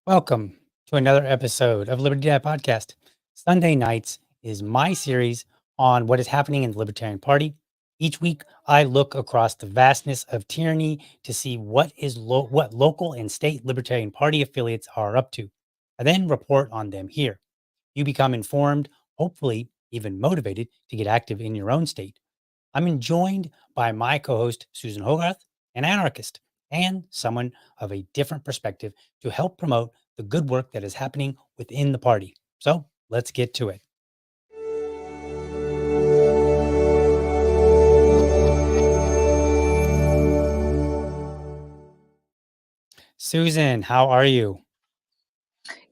Welcome to another episode of Liberty Dad Podcast. Sunday nights is my series on what is happening in the Libertarian Party. Each week, I look across the vastness of tyranny to see what local and state Libertarian Party affiliates are up to. I then report on them here. You become informed, hopefully even motivated to get active in your own state. I'm joined by my co-host, Susan Hogarth, an anarchist and someone of a different perspective to help promote the good work that is happening within the party. So let's get to it. Susan, how are you?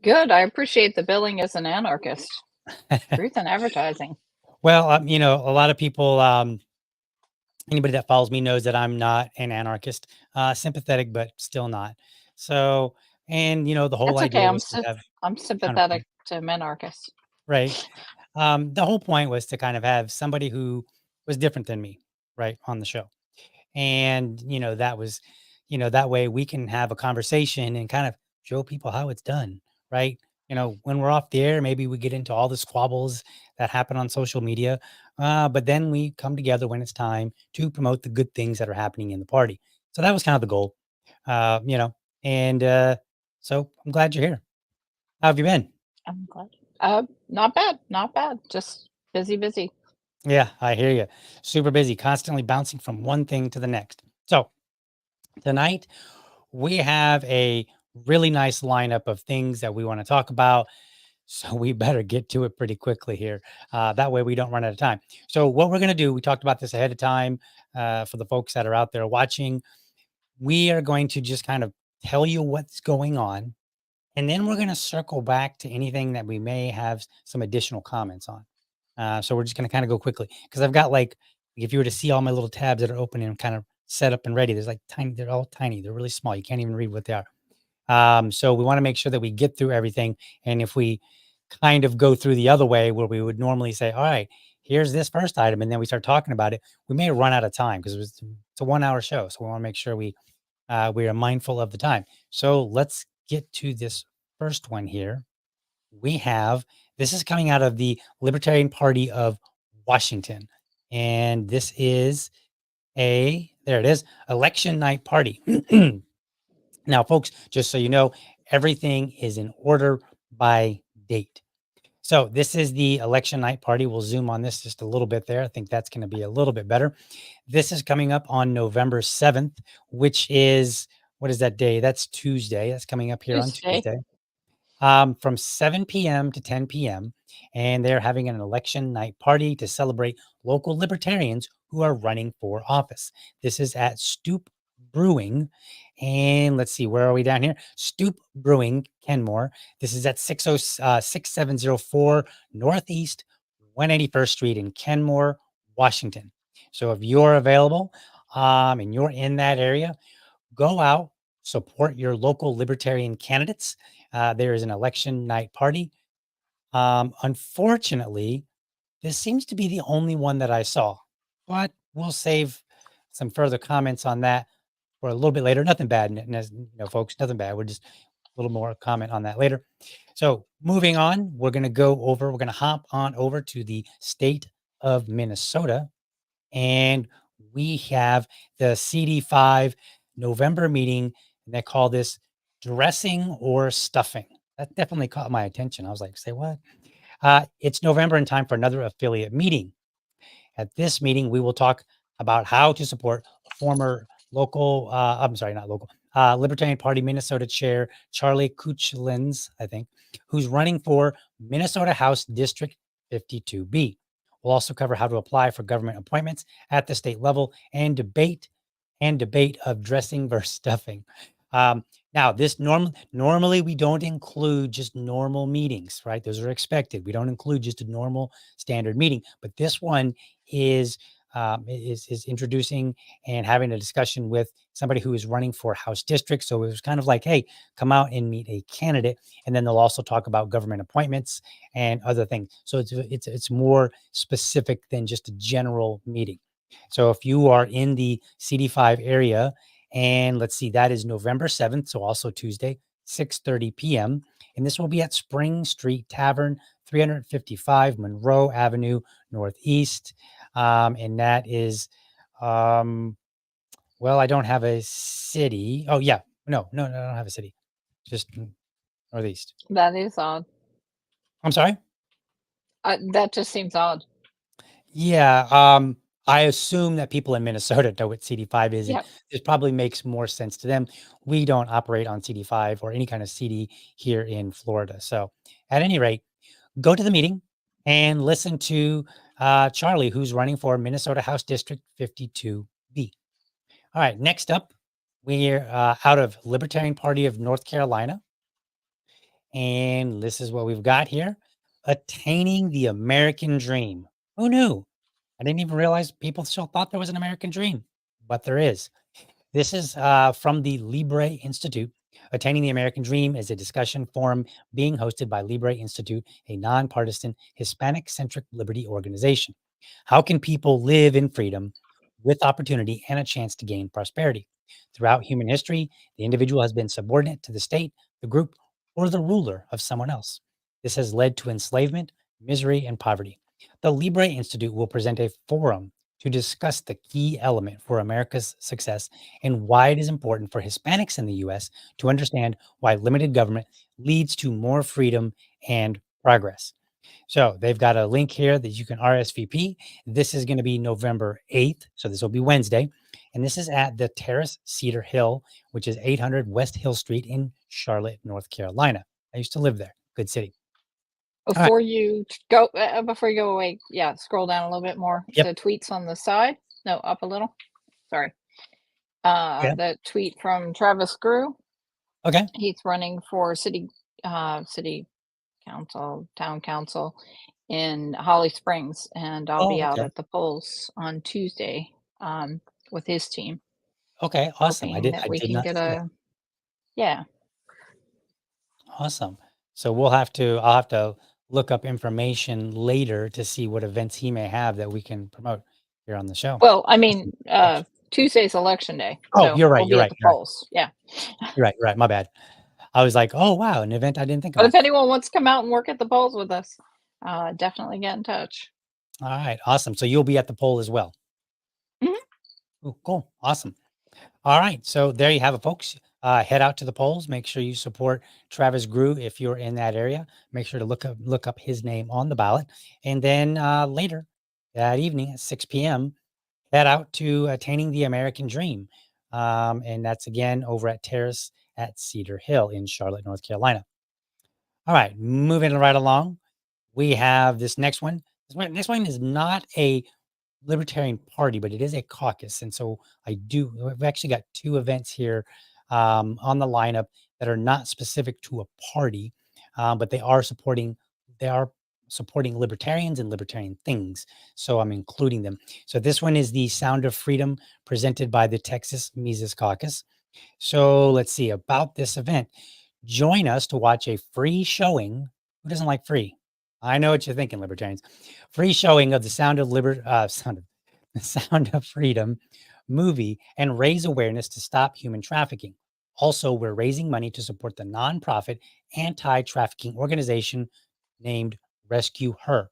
Good. I appreciate the billing as an anarchist. Truth in advertising. Well, a lot of people, anybody that follows me knows that I'm not an anarchist, sympathetic, but still not. So, and the whole That's okay. idea was to have I'm counterpoint, sympathetic to anarchists. right? The whole point was to kind of have somebody who was different than me, right, on the show. And, that was, that way we can have a conversation and kind of show people how it's done, right? When we're off the air, maybe we get into all the squabbles that happen on social media. But then we come together when it's time to promote the good things that are happening in the party. So that was kind of the goal, and so I'm glad you're here. How have you been? I'm glad. Not bad. Not bad. Just busy. Yeah, I hear you. Super busy, constantly bouncing from one thing to the next. So tonight, we have a really nice lineup of things that we want to talk about. So we better get to it pretty quickly here. That way we don't run out of time. So what we're going to do, we talked about this ahead of time for the folks that are out there watching. We are going to just kind of tell you what's going on. And then we're going to circle back to anything that we may have some additional comments on. So we're just going to kind of go quickly because I've got like, if you were to see all my little tabs that are open and kind of set up and ready, there's like tiny, they're all tiny. They're really small. You can't even read what they are. So we want to make sure that we get through everything. And if we kind of go through the other way where we would normally say, all right, here's this first item, and then we start talking about it, we may run out of time because it's a 1 hour show. So we want to make sure we are mindful of the time. So let's get to this first one here. This is coming out of the Libertarian Party of Washington. And this is there it is, election night party. Now, folks, just so you know, everything is in order by date. So this is the election night party. We'll zoom on this just a little bit there. I think that's going to be a little bit better. This is coming up on November 7th, which is, what is that day? That's Tuesday. That's coming up here on Tuesday. From 7 p.m. to 10 p.m. And they're having an election night party to celebrate local libertarians who are running for office. This is at Stoop Brewing. And let's see, where are we down here? Stoop Brewing, Kenmore. This is at 6704 Northeast 181st Street in Kenmore, Washington. So if you're available and you're in that area, go out, support your local libertarian candidates. There is an election night party. Unfortunately, this seems to be the only one that I saw, but we'll save some further comments on that for a little bit later. Nothing bad, folks, nothing bad. We're just a little more comment on that later. So moving on, we're going to hop on over to the state of Minnesota, and we have the CD5 November meeting, and they call this dressing or stuffing. That definitely caught my attention. I was like, say what? It's November and time for another affiliate meeting. At this meeting, we will talk about how to support former local, I'm sorry, not local, Libertarian Party Minnesota Chair Charlie Kuchlins, I think, who's running for Minnesota House District 52B. We'll also cover how to apply for government appointments at the state level and debate of dressing versus stuffing. Now, this normally we don't include just normal meetings, right? Those are expected. We don't include just a normal standard meeting, but this one is introducing and having a discussion with somebody who is running for House district. So it was kind of like, hey, come out and meet a candidate, and then they'll also talk about government appointments and other things. So it's more specific than just a general meeting. So if you are in the CD5 area, and let's see, that is November 7th, so also Tuesday, 6:30 p.m. And this will be at Spring Street Tavern, 355 Monroe Avenue Northeast. And that is, well, I don't have a city. Oh, yeah. No, I don't have a city. Just Northeast. That is odd. I'm sorry? That just seems odd. Yeah. I assume that people in Minnesota know what CD5 is, and Yep. this probably makes more sense to them. We don't operate on CD5 or any kind of CD here in Florida. So, at any rate, go to the meeting and listen to Charlie, who's running for Minnesota House District 52B. All right, next up, we're out of Libertarian Party of North Carolina. And this is what we've got here: attaining the American dream. Who knew? I didn't even realize people still thought there was an American dream, but there is. This is from the Libre Institute. Attaining the American Dream is a discussion forum being hosted by Libre Institute, a nonpartisan Hispanic-centric liberty organization. How can people live in freedom with opportunity and a chance to gain prosperity? Throughout human history, the individual has been subordinate to the state, the group, or the ruler of someone else. This has led to enslavement, misery, and poverty. The Libre Institute will present a forum to discuss the key element for America's success and why it is important for Hispanics in the US to understand why limited government leads to more freedom and progress. So they've got a link here that you can RSVP. This is going to be November 8th. So this will be Wednesday. And this is at the Terrace Cedar Hill, which is 800 West Hill Street in Charlotte, North Carolina. I used to live there. Good city. All right. Before you go away, yeah, scroll down a little bit more. Yep. The tweets on the side. No, up a little. Sorry. Yeah. The tweet from Travis Grew. Okay. He's running for city council, town council in Holly Springs, and I'll be out Okay. at the polls on Tuesday with his team, Okay. Awesome. I hoping did. that I we did can not get see that. a yeah. Awesome. So I'll have to look up information later to see what events he may have that we can promote here on the show. Well, I mean, Awesome. Thanks. Tuesday's election day, Oh, so you're right. we'll You're be at right. the You're right. polls. Yeah. You're right. You're right. My bad. I was like, oh wow, an event I didn't think But about. if anyone wants to come out and work at the polls with us, definitely get in touch. All right. Awesome. So you'll be at the poll as well. Mhm. Oh, cool. Awesome. All right. So there you have it, folks. Head out to the polls. Make sure you support Travis Grew if you're in that area. Make sure to look up his name on the ballot. And then later that evening at 6 p.m., head out to Attaining the American Dream. And that's again over at Terrace at Cedar Hill in Charlotte, North Carolina. All right. Moving right along. We have this next one. Next one is not a Libertarian Party, but it is a caucus. And so we've actually got two events here on the lineup that are not specific to a party, but they are supporting libertarians and libertarian things. So I'm including them. So this one is the Sound of Freedom presented by the Texas Mises Caucus. So let's see about this event. Join us to watch a free showing. Who doesn't like free? I know what you're thinking, libertarians. Free showing of the Sound of Freedom movie and raise awareness to stop human trafficking. Also, we're raising money to support the nonprofit anti trafficking organization named Rescue Her.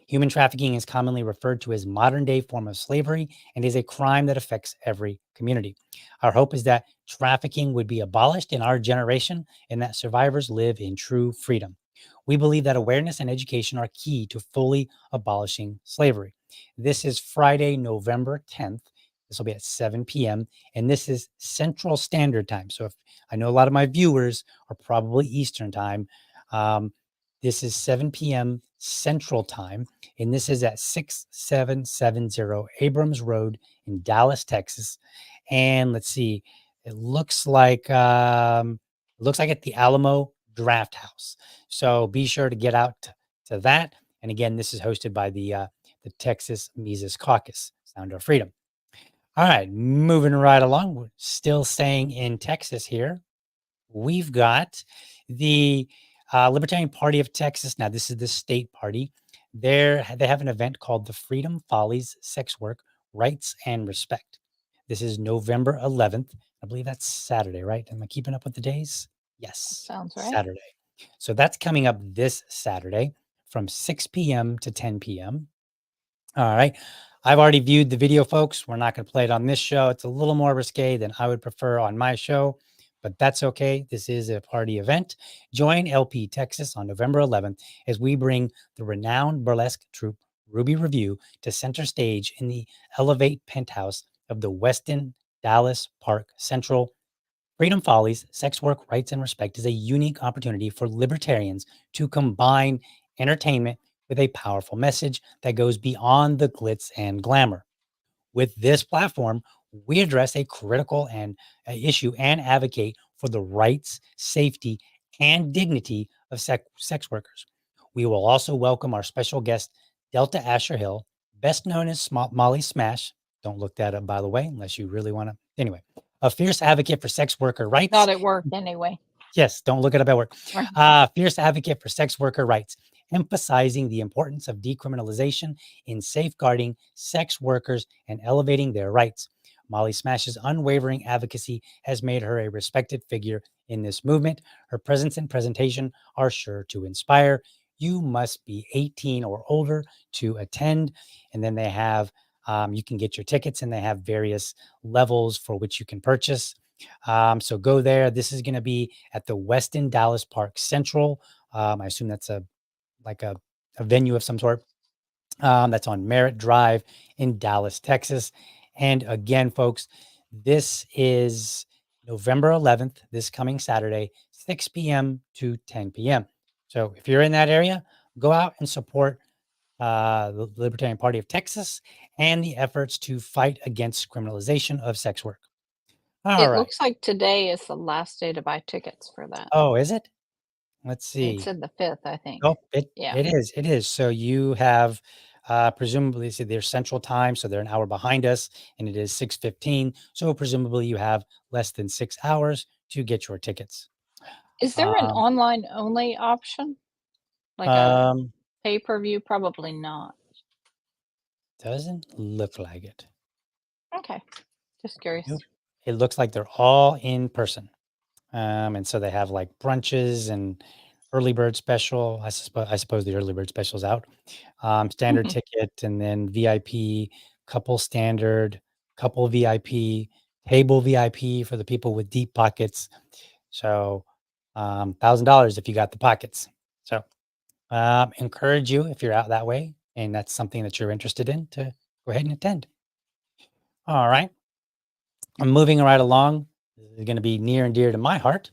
Human trafficking is commonly referred to as modern day form of slavery and is a crime that affects every community. Our hope is that trafficking would be abolished in our generation and that survivors live in true freedom. We believe that awareness and education are key to fully abolishing slavery. This is Friday, November 10th. This will be at 7 p.m. and this is Central Standard Time. So if I know a lot of my viewers are probably Eastern Time, um, this is 7 p.m. Central Time, and this is at 6770 Abrams Road in Dallas, Texas. And let's see, it looks like at the Alamo Draft House. So be sure to get out to that. And again, this is hosted by the Texas Mises Caucus, Sound of Freedom. All right, moving right along. We're still staying in Texas here. We've got the Libertarian Party of Texas. Now, this is the state party. They have an event called the Freedom Follies Sex Work Rights and Respect. This is November 11th. I believe that's Saturday, right? Am I keeping up with the days? Yes, Sounds right. Saturday. So that's coming up this Saturday from 6 p.m. to 10 p.m. All right. I've already viewed the video, folks. We're not going to play it on this show. It's a little more risque than I would prefer on my show, but that's okay. This is a party event. Join LP Texas on November 11th as we bring the renowned burlesque troupe Ruby Review to center stage in the Elevate penthouse of the Westin Dallas Park Central. Freedom Follies, Sex Work, Rights, and Respect is a unique opportunity for libertarians to combine entertainment with a powerful message that goes beyond the glitz and glamour. With this platform, we address a critical and issue and advocate for the rights, safety, and dignity of sex workers. We will also welcome our special guest, Delta Asher Hill, best known as Molly Smash. Don't look that up, by the way, unless you really want to. Anyway, a fierce advocate for sex worker rights. Not at work anyway. Yes, don't look it up at work. Right. Fierce advocate for sex worker rights, emphasizing the importance of decriminalization in safeguarding sex workers and elevating their rights. Molly Smash's unwavering advocacy has made her a respected figure in this movement. Her presence and presentation are sure to inspire. You must be 18 or older to attend. And then they have, you can get your tickets and they have various levels for which you can purchase. So go there. This is going to be at the Westin Dallas Park Central. I assume that's like a venue of some sort. That's on Merritt Drive in Dallas, Texas. And again, folks, this is November 11th, this coming Saturday, 6 p.m. to 10 p.m. So if you're in that area, go out and support the Libertarian Party of Texas and the efforts to fight against criminalization of sex work. All It right. looks like today is the last day to buy tickets for that. Oh, is it? Let's It see. said the 5th, I think. Oh, Yeah. it is. So you have presumably see their central time, so they're an hour behind us, and it is 6:15. So presumably you have less than 6 hours to get your tickets. Is there an Um, online only option? Like a um, pay-per-view? Probably not. doesn't look like it. Okay. Just curious. Nope. It looks like they're all in person. And so they have like brunches and early bird special. I suppose the early bird special is out. Standard ticket and then VIP, couple standard, couple VIP, table VIP for the people with deep pockets. So $1,000 if you got the pockets. So encourage you if you're out that way and that's something that you're interested in to go ahead and attend. All right. I'm moving right along. This is going to be near and dear to my heart.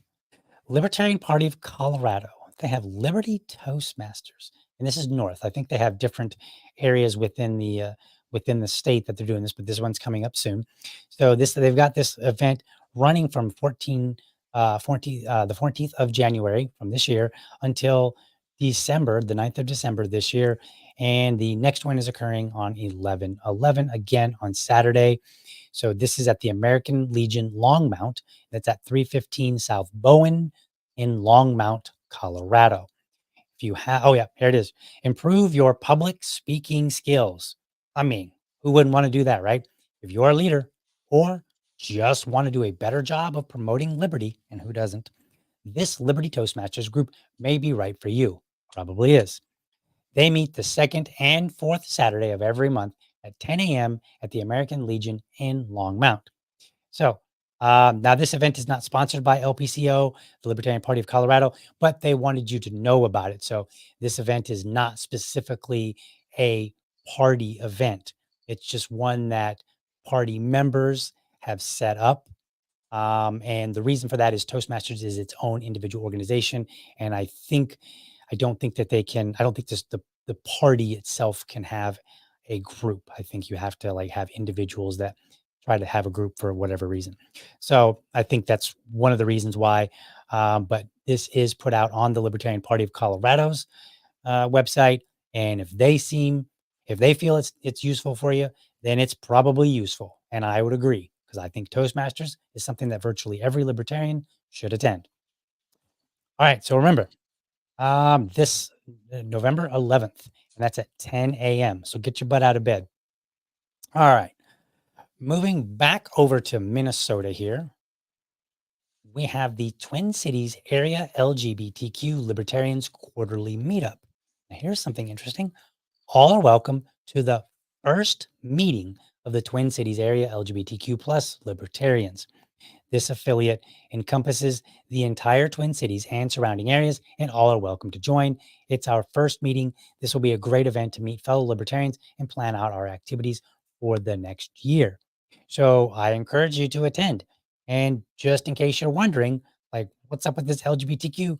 Libertarian Party of Colorado. They have Liberty Toastmasters, and this is north. I think they have different areas within the state that they're doing this, but this one's coming up soon. So they've got this event running from 14th of January from this year until December, the 9th of December this year. And the next one is occurring on 11/11 again on Saturday. So this is at the American Legion Longmount. That's at 315 South Bowen in Longmount, Colorado. If you have, oh yeah, here it is. Improve your public speaking skills. I mean, who wouldn't want to do that, right? If you're a leader or just want to do a better job of promoting liberty, and who doesn't, this Liberty Toastmasters group may be right for you. Probably is. They meet the second and fourth Saturday of every month at 10 a.m. at the American Legion in Longmont. So now this event is not sponsored by LPCO, the Libertarian Party of Colorado, but they wanted you to know about it. So this event is not specifically a party event. It's just one that party members have set up. And the reason for that is Toastmasters is its own individual organization. And I don't think that they can, I don't think the party itself can have a group. I think you have to like have individuals that try to have a group for whatever reason. So I think that's one of the reasons why. But this is put out on the Libertarian Party of Colorado's website. And if they feel it's useful for you, then it's probably useful. And I would agree because I think Toastmasters is something that virtually every libertarian should attend. All right. So remember, this November 11th, and that's at 10 a.m. So get your butt out of bed. All right. Moving back over to Minnesota here, we have the Twin Cities Area LGBTQ Libertarians Quarterly Meetup. Now, here's something interesting. All are welcome to the first meeting of the Twin Cities Area LGBTQ plus Libertarians. This affiliate encompasses the entire Twin Cities and surrounding areas, and all are welcome to join. It's our first meeting. This will be a great event to meet fellow libertarians and plan out our activities for the next year. So I encourage you to attend. And just in case you're wondering, like, what's up with this LGBTQ?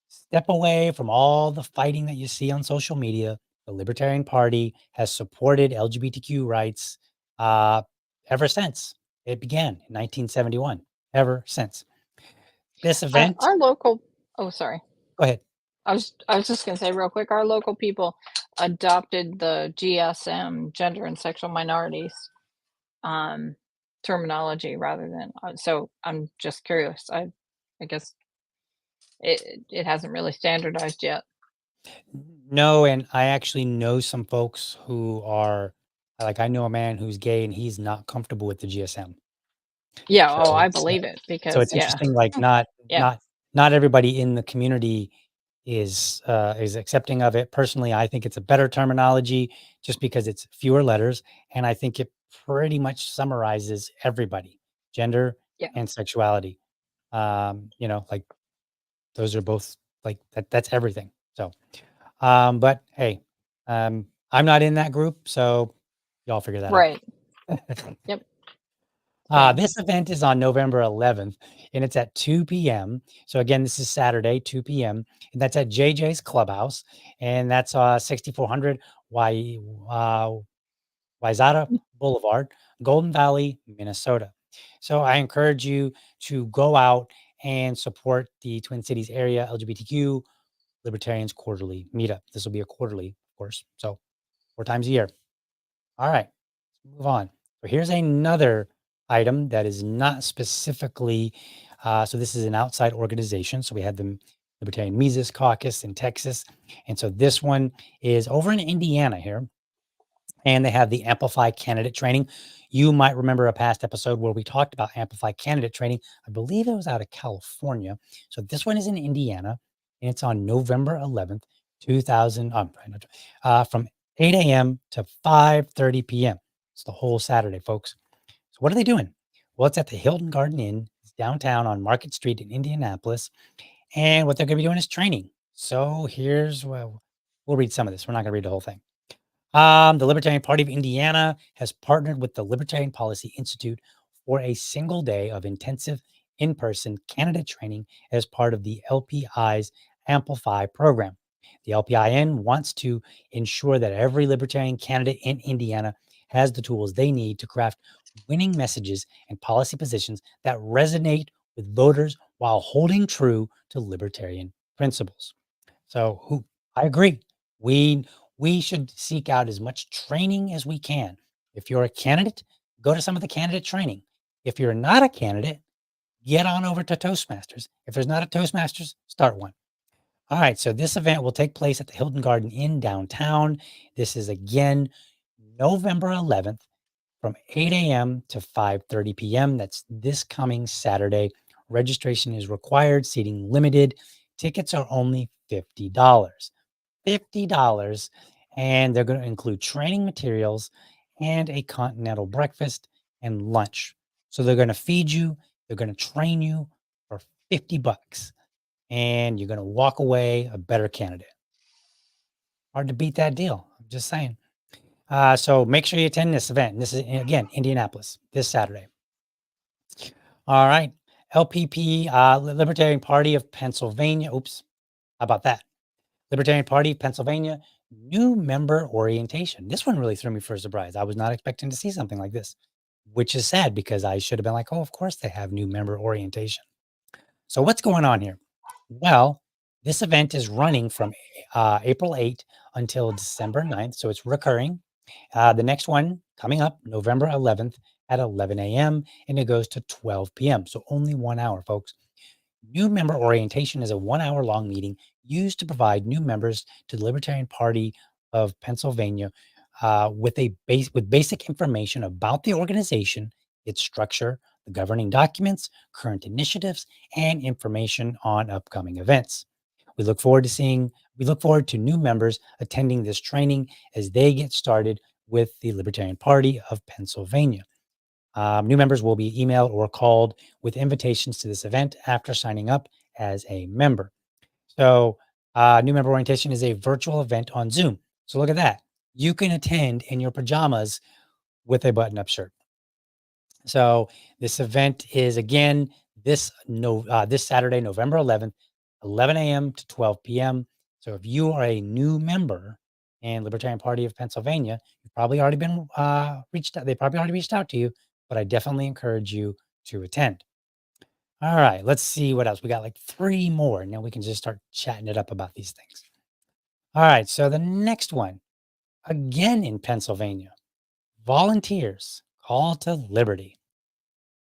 Step away from all the fighting that you see on social media. The Libertarian Party has supported LGBTQ rights ever since it began in 1971. Ever since this event. Our local, oh, sorry. Go ahead. I was just gonna say real quick, our local people adopted the GSM, gender and sexual minorities, um, terminology rather than, so I'm just curious. I guess it hasn't really standardized yet. No, and I actually know some folks who are like I know a man who's gay and he's not comfortable with the GSM. Yeah, oh, So I it's believe it so because it's yeah, interesting, like not yeah, not not everybody in the community is accepting of it. Personally, I think it's a better terminology just because it's fewer letters, and I think it pretty much summarizes everybody, gender yeah, and sexuality. Like those are both like that's everything. So but hey, I'm not in that group, so y'all figure that out. right. Yep, same. This event is on November 11th, and it's at 2 p.m. So again, this is Saturday, 2 p.m., and that's at JJ's Clubhouse, and that's 6400 y Wayzata Boulevard, Golden Valley, Minnesota. So I encourage you to go out and support the Twin Cities area LGBTQ Libertarians Quarterly Meetup. This will be a quarterly, of course, so 4 times a year. All right, let's move on. So here's another item that is not specifically, so this is an outside organization. So we had the Libertarian Mises Caucus in Texas. And so this one is over in Indiana here. And they have the Amplify candidate training. You might remember a past episode where we talked about Amplify candidate training. I believe it was out of California. So this one is in Indiana, and it's on November 11th, 2000, from 8 a.m. to 5:30 p.m. It's the whole Saturday, folks. So what are they doing? Well, it's at the Hilton Garden Inn. It's downtown on Market Street in Indianapolis. And what they're going to be doing is training. So here's, well, we'll read some of this. We're not going to read the whole thing. The Libertarian Party of Indiana has partnered with the Libertarian Policy Institute for a single day of intensive in-person candidate training as part of the LPI's Amplify program. The LPIN wants to ensure that every Libertarian candidate in Indiana has the tools they need to craft winning messages and policy positions that resonate with voters while holding true to Libertarian principles. So, I agree. We we should seek out as much training as we can. If you're a candidate, go to some of the candidate training. If you're not a candidate, get on over to Toastmasters. If there's not a Toastmasters, start one. All right, so this event will take place at the Hilton Garden Inn downtown. This is again November 11th from 8 a.m. to 5:30 p.m. That's this coming Saturday. Registration is required, seating limited. Tickets are only $50. $50. And they're going to include training materials and a continental breakfast and lunch. So they're going to feed you, they're going to train you for $50 and you're going to walk away a better candidate. Hard to beat that deal. I'm just saying. So make sure you attend this event. This is again Indianapolis this Saturday. All right, LPP, Libertarian Party of Pennsylvania. Oops, how about that? Libertarian Party of Pennsylvania, new member orientation. This one really threw me for a surprise. I was not expecting to see something like this, which is sad because I should have been like, oh, of course they have new member orientation. So what's going on here? Well, this event is running from April 8th until December 9th. So it's recurring. The next one coming up, November 11th at 11 a.m. and it goes to 12 p.m. So only 1 hour, folks. New member orientation is a 1 hour long meeting used to provide new members to the Libertarian Party of Pennsylvania with basic information about the organization, its structure, the governing documents, current initiatives, and information on upcoming events. We look forward to new members attending this training as they get started with the Libertarian Party of Pennsylvania. New members will be emailed or called with invitations to this event after signing up as a member. So, new member orientation is a virtual event on Zoom. So, look at that. You can attend in your pajamas with a button up shirt. So, this event is again this Saturday, November 11th, 11 a.m. to 12 p.m. So, if you are a new member in Libertarian Party of Pennsylvania, you've probably already been reached out. They probably already reached out to you, but I definitely encourage you to attend. All right, let's see what else. We got like three more, and then we can just start chatting it up about these things. All right, so the next one, again in Pennsylvania, volunteers call to liberty.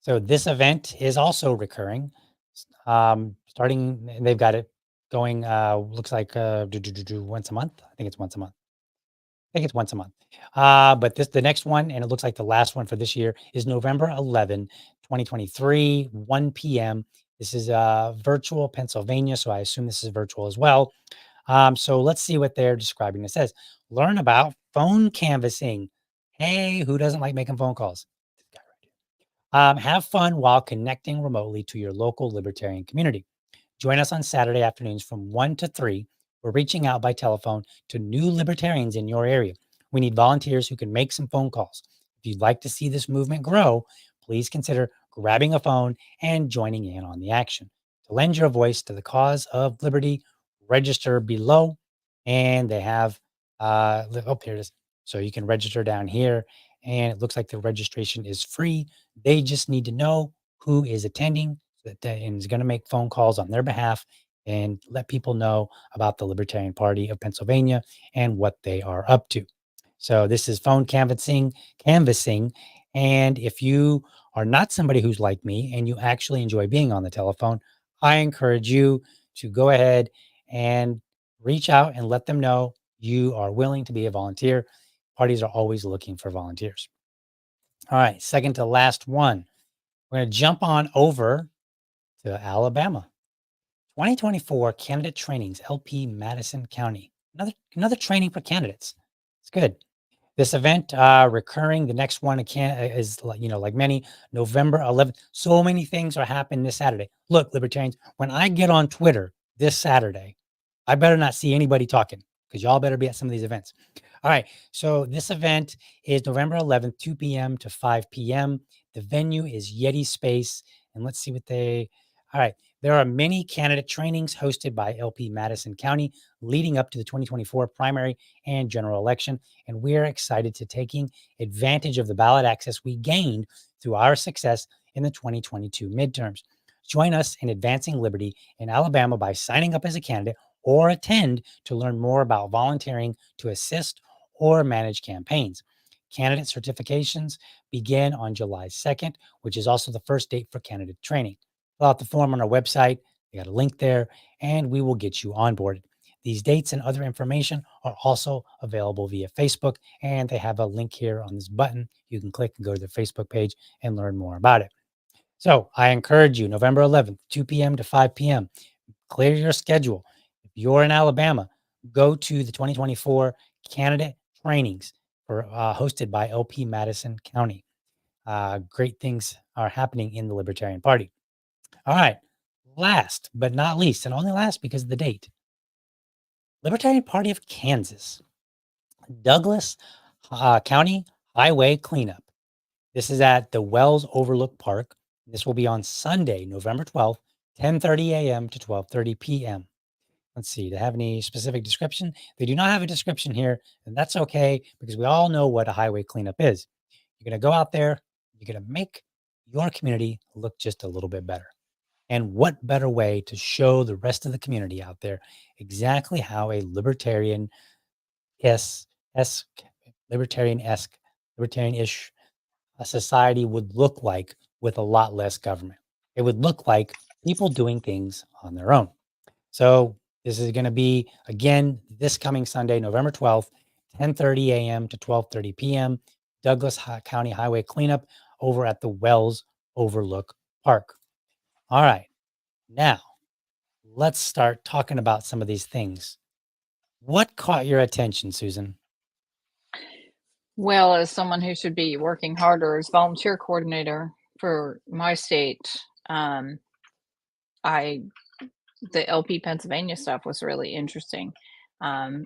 So this event is also recurring. Starting, they've got it going. Looks like once a month. I think it's once a month. I think it's once a month. But the next one, and it looks like the last one for this year is November 11, 2023, 1 p.m. This is virtual Pennsylvania, so I assume this is virtual as well. So let's see what they're describing. It says, learn about phone canvassing. Hey, who doesn't like making phone calls? This guy right here. Have fun while connecting remotely to your local libertarian community. Join us on Saturday afternoons from 1 to 3. We're reaching out by telephone to new libertarians in your area. We need volunteers who can make some phone calls. If you'd like to see this movement grow, please consider grabbing a phone and joining in on the action. To lend your voice to the cause of liberty, register below. And they have, here it is. So you can register down here. And it looks like the registration is free. They just need to know who is attending and is going to make phone calls on their behalf and let people know about the Libertarian Party of Pennsylvania and what they are up to. So this is phone canvassing. And if you are not somebody who's like me and you actually enjoy being on the telephone, I encourage you to go ahead and reach out and let them know you are willing to be a volunteer. Parties are always looking for volunteers. All right, second to last one. We're going to jump on over to Alabama. 2024 candidate trainings, LP Madison County. Another training for candidates. It's good. This event recurring. The next one is like many, November 11th. So many things are happening this Saturday. Look, libertarians, when I get on Twitter this Saturday, I better not see anybody talking because y'all better be at some of these events. All right. So this event is November 11th, 2 p.m. to 5 p.m. The venue is Yeti Space. And let's see what all right. There are many candidate trainings hosted by LP Madison County leading up to the 2024 primary and general election. And we're excited to taking advantage of the ballot access we gained through our success in the 2022 midterms. Join us in advancing liberty in Alabama by signing up as a candidate or attend to learn more about volunteering to assist or manage campaigns. Candidate certifications begin on July 2nd, which is also the first date for candidate training. Fill out the form on our website. We got a link there, and we will get you onboarded. These dates and other information are also available via Facebook, and they have a link here on this button. You can click and go to their Facebook page and learn more about it. So I encourage you, November 11th, 2 p.m. to 5 p.m., clear your schedule. If you're in Alabama, go to the 2024 candidate trainings hosted by LP Madison County. Great things are happening in the Libertarian Party. All right. Last but not least, and only last because of the date, Libertarian Party of Kansas, Douglas County Highway Cleanup. This is at the Wells Overlook Park. This will be on Sunday, November 12th, 10:30 a.m. to 12:30 p.m. Let's see, do they have any specific description? They do not have a description here, and that's okay because we all know what a highway cleanup is. You're going to go out there, you're going to make your community look just a little bit better. And what better way to show the rest of the community out there exactly how a libertarian esque, libertarian-esque, libertarian-ish a society would look like with a lot less government. It would look like people doing things on their own. So this is going to be, again, this coming Sunday, November 12th, 10:30 a.m. to 12:30 p.m., Douglas County Highway Cleanup over at the Wells Overlook Park. All right. Now, let's start talking about some of these things. What caught your attention, Susan? Well, as someone who should be working harder as volunteer coordinator for my state, I the LP Pennsylvania stuff was really interesting.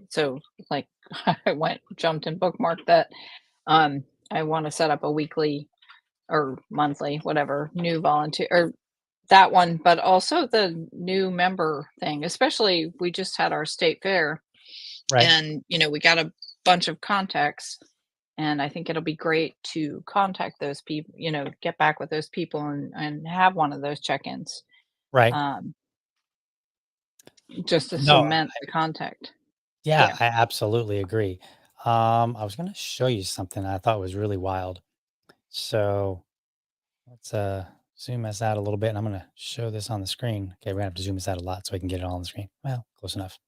So like I jumped and bookmarked that. I want to set up a weekly or monthly, whatever, new volunteer or that one, but also the new member thing. Especially we just had our state fair Right. and we got a bunch of contacts and I think it'll be great to contact those people, get back with those people and have one of those check-ins. Right. Um, just to No, cement the contact. yeah, Yeah. I absolutely agree. I was going to show you something I thought was really wild. So let's zoom this out a little bit and I'm going to show this on the screen. Okay, we're going to have to zoom this out a lot so I can get it all on the screen. Well, close enough.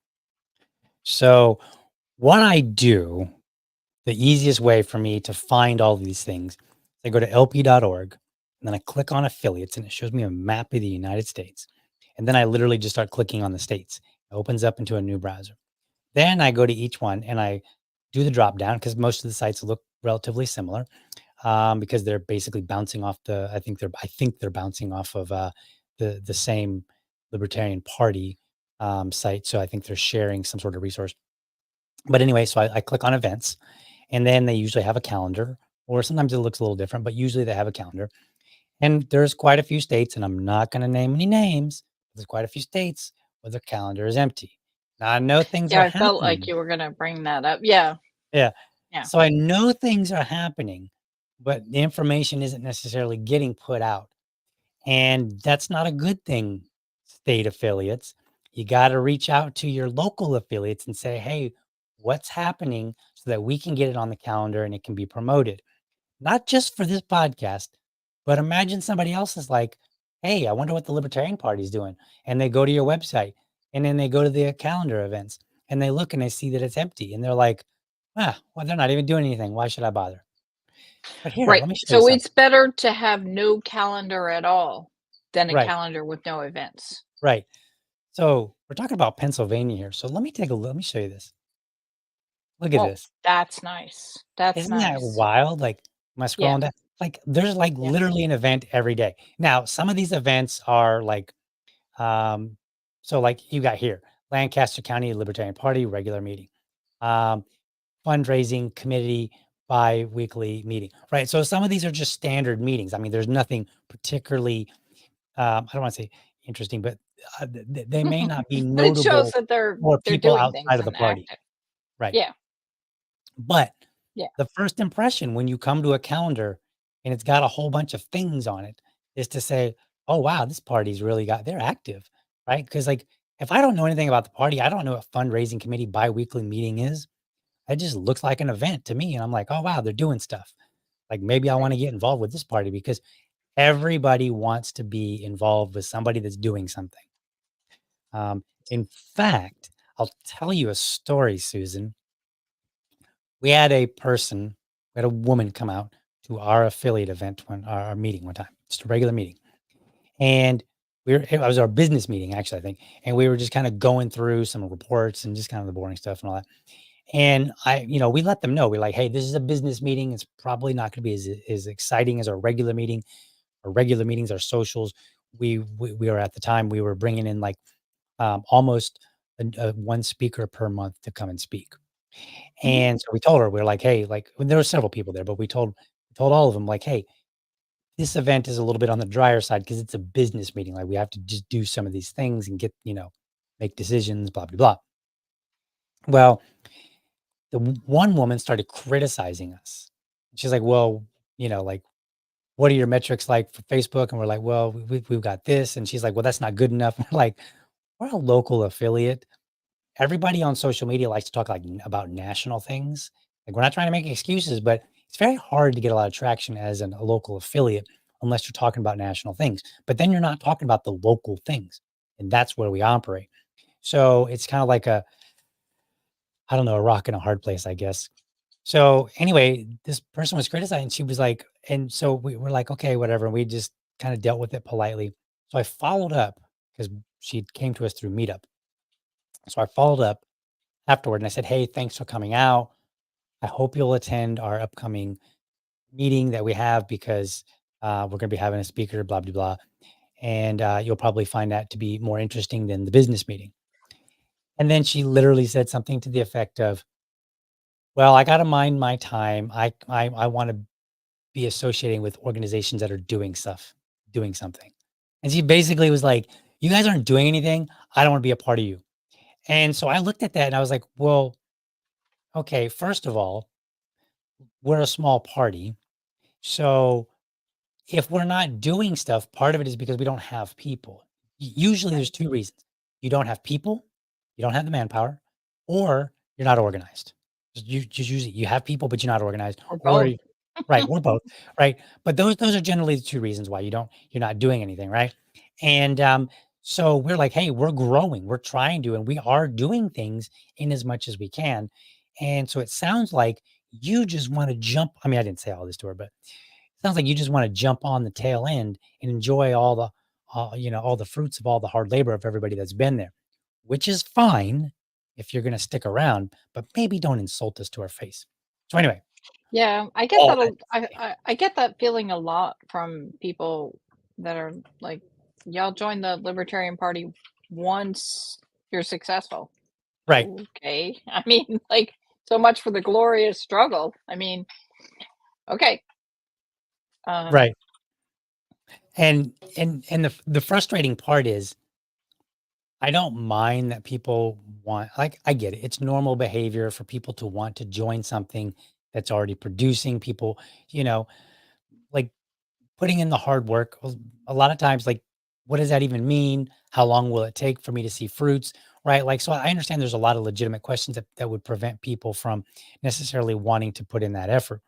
So what I do, the easiest way for me to find all these things, I go to lp.org and then I click on affiliates and it shows me a map of the United States. And then I literally just start clicking on the states. It opens up into a new browser. Then I go to each one and I do the drop down because most of the sites look relatively similar because they're basically bouncing off I think they're bouncing off of the same Libertarian Party site. So I think they're sharing some sort of resource. But anyway, so I click on events and then they usually have a calendar or sometimes it looks a little different, but usually they have a calendar. And there's quite a few states, and I'm not going to name any names. There's quite a few states where the calendar is empty. Now I know things Yeah, are I felt like happening. you were gonna bring that up. Yeah, Yeah. yeah. So I know things are happening, but the information isn't necessarily getting put out. And that's not a good thing, state affiliates. You got to reach out to your local affiliates and say, hey, what's happening so that we can get it on the calendar and it can be promoted. Not just for this podcast, but imagine somebody else is like, hey, I wonder what the Libertarian Party is doing. And they go to your website and then they go to the calendar events and they look and they see that it's empty. And they're like, well, they're not even doing anything. Why should I bother? But here, Right. let me show you So something. it's better to have no calendar at all than a Right, calendar with no events. right. So we're talking about Pennsylvania here. So let me take a look. Let me show you this. Look at Oh, this. that's nice. That's Isn't that nice. wild? Like, am I Yeah, scrolling down? Like, there's like yeah. literally an event every day. Now, some of these events are like, um, so like you got here, Lancaster County Libertarian Party regular meeting, um, fundraising committee bi-weekly meeting, right? So some of these are just standard meetings. I mean, there's nothing particularly, I don't want to say interesting, but they may not be It shows notable that for they're people doing outside things of the and party, active. right? Yeah, But yeah. the first impression when you come to a calendar and it's got a whole bunch of things on it is to say, "Oh, wow, this party's really they're active," right? Because like, if I don't know anything about the party, I don't know what fundraising committee biweekly meeting is. It just looks like an event to me, and I'm like, "Oh, wow, they're doing stuff." Like, maybe I Right. wanna get involved with this party because everybody wants to be involved with somebody that's doing something. In fact, I'll tell you a story, Susan. We had a person, we had a woman come out to our affiliate event when our meeting one time, just a regular meeting. And it was our business meeting, actually, I think. And we were just kind of going through some reports and just kind of the boring stuff and all that. And we let them know, we're like, hey, this is a business meeting. It's probably not going to be as exciting as our regular meeting. Our regular meetings, our socials. We were at the time, we were bringing in like almost one speaker per month to come and speak. Mhm. And so we told her, we are like, hey, like, when there were several people there, but we told all of them, like, hey, this event is a little bit on the drier side because it's a business meeting. Like, we have to just do some of these things and make decisions, blah, blah, blah. Well, one woman started criticizing us. She's like, well, like, what are your metrics like for Facebook? And we're like, well, we've got this. And she's like, well, that's not good enough. We're like, we're a local affiliate. Everybody on social media likes to talk like about national things. Like, we're not trying to make excuses, but it's very hard to get a lot of traction as a local affiliate unless you're talking about national things. But then you're not talking about the local things, and that's where we operate. So it's kind of like I don't know, a rock and a hard place, I guess. So anyway, this person was criticizing. She was like, and so we were like, okay, whatever. And we just kind of dealt with it politely. So I followed up because she came to us through Meetup. So I followed up afterward and I said, hey, thanks for coming out. I hope you'll attend our upcoming meeting that we have because we're going to be having a speaker, blah, blah, blah. And you'll probably find that to be more interesting than the business meeting. And then she literally said something to the effect of, well, I got to mind my time. I want to be associating with organizations that are doing something. And she basically was like, you guys aren't doing anything. I don't want to be a part of you. And so I looked at that and I was like, well, okay, first of all, we're a small party. So if we're not doing stuff, part of it is because we don't have people. Usually Right. there's 2 reasons. You don't have people, you don't have the manpower, or you're not organized. Just usually you have people, but you're not organized, Or or both. right, or both, right? But those are generally the 2 reasons why you're not doing anything, right? And so we're like, hey, we're growing, we're trying to, and we are doing things in as much as we can. And so it sounds like you just want to jump. I mean, I didn't say all this to her, but sounds like you just wanna jump on the tail end and enjoy all the fruits of all the hard labor of everybody that's been there, which is fine if you're gonna stick around, but maybe don't insult us to our face. So anyway, Yeah, I get all that that a to I say, I I get that feeling a lot from people that are like, "Y'all join the Libertarian Party once you're successful." right, Okay. I mean, like, so much for the glorious struggle. I mean, okay. Um, right. And the frustrating part is I don't mind that people want, like, I get it. It's normal behavior for people to want to join something that's already producing people, you know, like putting in the hard work. A lot of times, like, what does that even mean? How long will it take for me to see fruits? Right. Like, so I understand there's a lot of legitimate questions that would prevent people from necessarily wanting to put in that effort,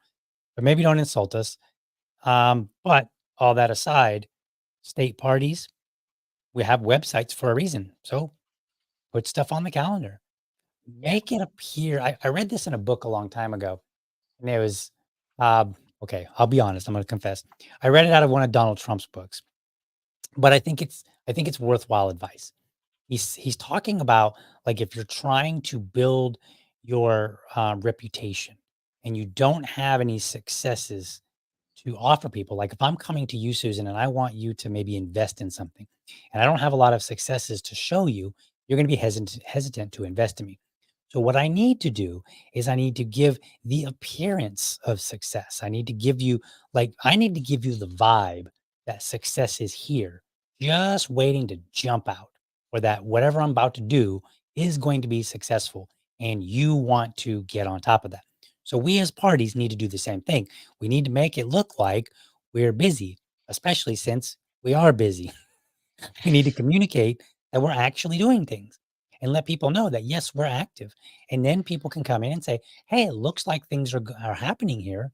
but maybe don't insult us. But all that aside, state parties, we have websites for a reason. So put stuff on the calendar, yeah. make it appear. I read this in a book a long time ago, and it was, um, okay, I'll be honest. I'm going to confess. I read it out of one of Donald Trump's books, but I think it's worthwhile advice. He's talking about, like, if you're trying to build your reputation and you don't have any successes to offer people, like if I'm coming to you, Susan, and I want you to maybe invest in something, and I don't have a lot of successes to show you, you're going to be hesitant to invest in me. So what I need to do is I need to give the appearance of success. I need to give you the vibe that success is here, just waiting to jump out, or that whatever I'm about to do is going to be successful and you want to get on top of that. So we as parties need to do the same thing. We need to make it look like we're busy, especially since we are busy. We need to communicate that we're actually doing things and let people know that, yes, we're active. And then people can come in and say, hey, it looks like things are happening here.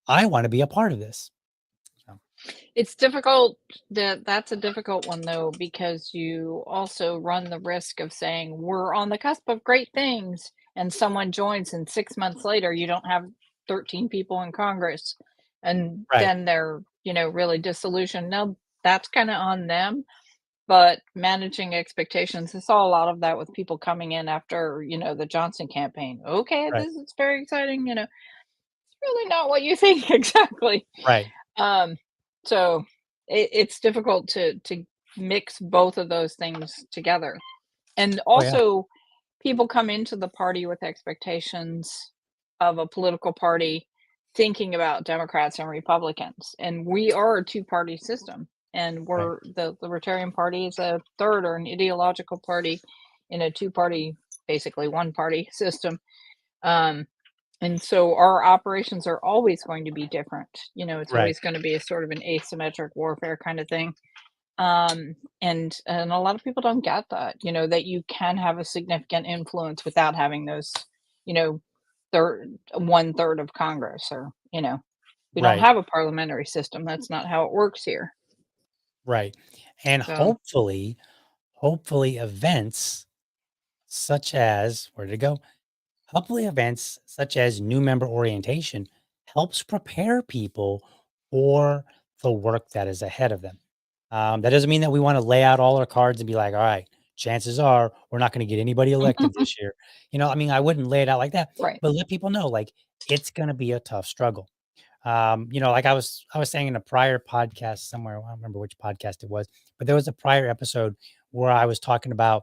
I want to be a part of this. So, It's difficult. That's a difficult one though, because you also run the risk of saying we're on the cusp of great things, and someone joins, and 6 months later you don't have 13 people in Congress, and Right. then they're really disillusioned. Now that's kind of on them, but managing expectations. I saw a lot of that with people coming in after the Johnson campaign. Okay, Right. this is very exciting. It's really not what you think exactly. Right. Um, so it's difficult to mix both of those things together. And Oh yeah. also, people come into the party with expectations of a political party, thinking about Democrats and Republicans. And we are a two-party system. And Right. the Libertarian Party is a third or an ideological party in a two-party, basically one-party system. Um, and so our operations are always going to be different. It's Right. always going to be a sort of an asymmetric warfare kind of thing. And a lot of people don't get that, that you can have a significant influence without having those, you know, third one third of Congress, or we don't Right. have a parliamentary system. That's not how it works here. Right. And So hopefully events such as where did it go? Hopefully events such as new member orientation helps prepare people for the work that is ahead of them. That doesn't mean that we want to lay out all our cards and be like, all right, chances are we're not going to get anybody elected this year. I mean, I wouldn't lay it out like that, right. but let people know like it's going to be a tough struggle. Like I was saying in a prior podcast somewhere, I don't remember which podcast it was, but there was a prior episode where I was talking about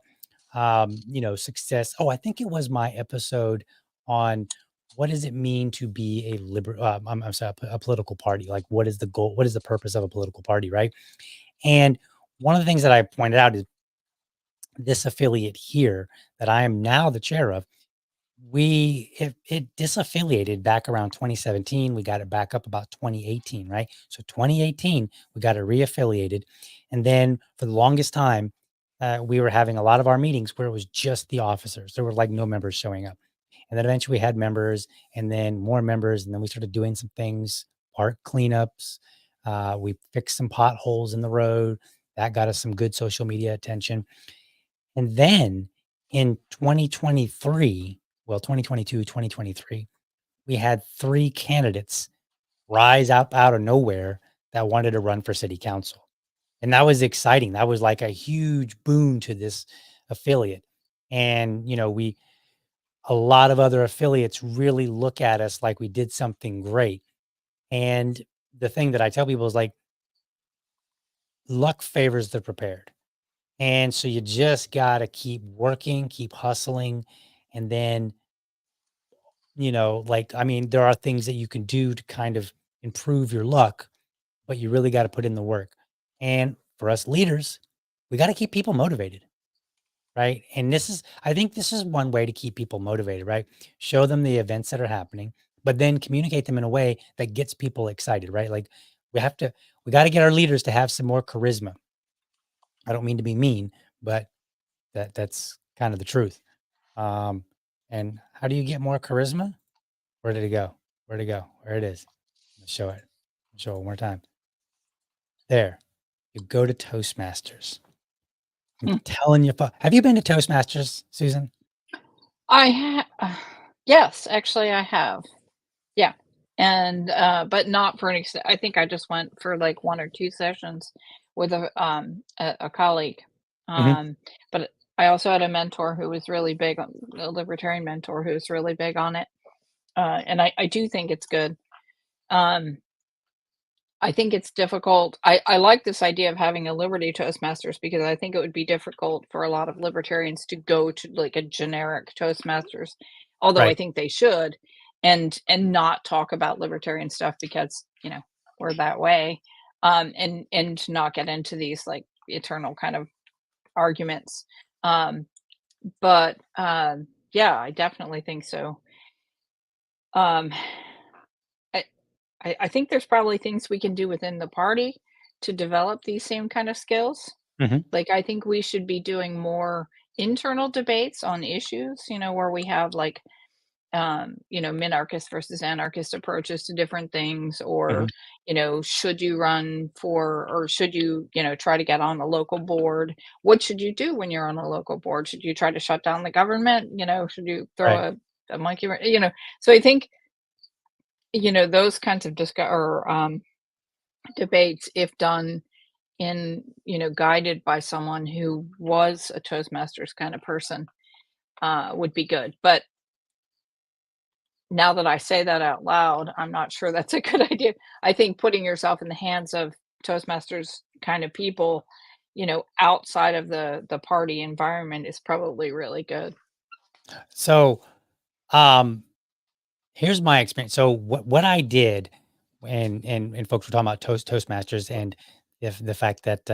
success. Oh, I think it was my episode on what does it mean to be a I'm sorry, a political party? Like what is the goal? What is the purpose of a political party, right? And one of the things that I pointed out is this affiliate here that I am now the chair of, it disaffiliated back around 2017. We got it back up about 2018, right? So 2018, we got it reaffiliated. And then for the longest time, we were having a lot of our meetings where it was just the officers. There were like no members showing up. And then eventually we had members and then more members. And then we started doing some things, park cleanups. We fixed some potholes in the road. That got us some good social media attention. And then in 2023, well, 2022, 2023, we had 3 candidates rise up out of nowhere that wanted to run for city council. And that was exciting. That was like a huge boon to this affiliate. And, a lot of other affiliates really look at us like we did something great. And the thing that I tell people is like, luck favors the prepared. And so you just got to keep working, keep hustling. And then, like, I mean, there are things that you can do to kind of improve your luck, but you really got to put in the work. And for us leaders, we got to keep people motivated, right? And I think this is one way to keep people motivated, right? Show them the events that are happening, but then communicate them in a way that gets people excited, right? Like we got to get our leaders to have some more charisma. I don't mean to be mean, but that's kind of the truth. Um, and how do you get more charisma? Where did it go? Where'd it go? Where it is? Let's show it. Show it one more time. There. You go to Toastmasters. I'm Hmm. telling you. Have you been to Toastmasters, Susan? I yes, actually I have. Yeah. And but not for an extent. I think I just went for like one or two sessions with a colleague. Hmm. Um but I also had a mentor who was really big on a libertarian mentor who was really big on it. And I do think it's good. Um I think it's difficult. I like this idea of having a Liberty Toastmasters, because I think it would be difficult for a lot of libertarians to go to like a generic Toastmasters, although I Right. think they should, and not talk about libertarian stuff because we're that way, and not get into these like eternal kind of arguments. Um, but yeah, I definitely think so. Um, I, I think there's probably things we can do within the party to develop these same kind of skills. Hmm. Like, I think we should be doing more internal debates on issues, where we have like minarchist versus anarchist approaches to different things, or, Mhm. should you run for, or should you, try to get on a local board? What should you do when you're on a local board? Should you try to shut down the government? Should you throw Right. a monkey, So I think, those kinds of debates, if done in, guided by someone who was a Toastmasters kind of person, would be good. But now that I say that out loud, I'm not sure that's a good idea. I think putting yourself in the hands of Toastmasters kind of people, outside of the party environment is probably really good. So, um, here's my experience. So what I did and folks were talking about Toastmasters and if the fact that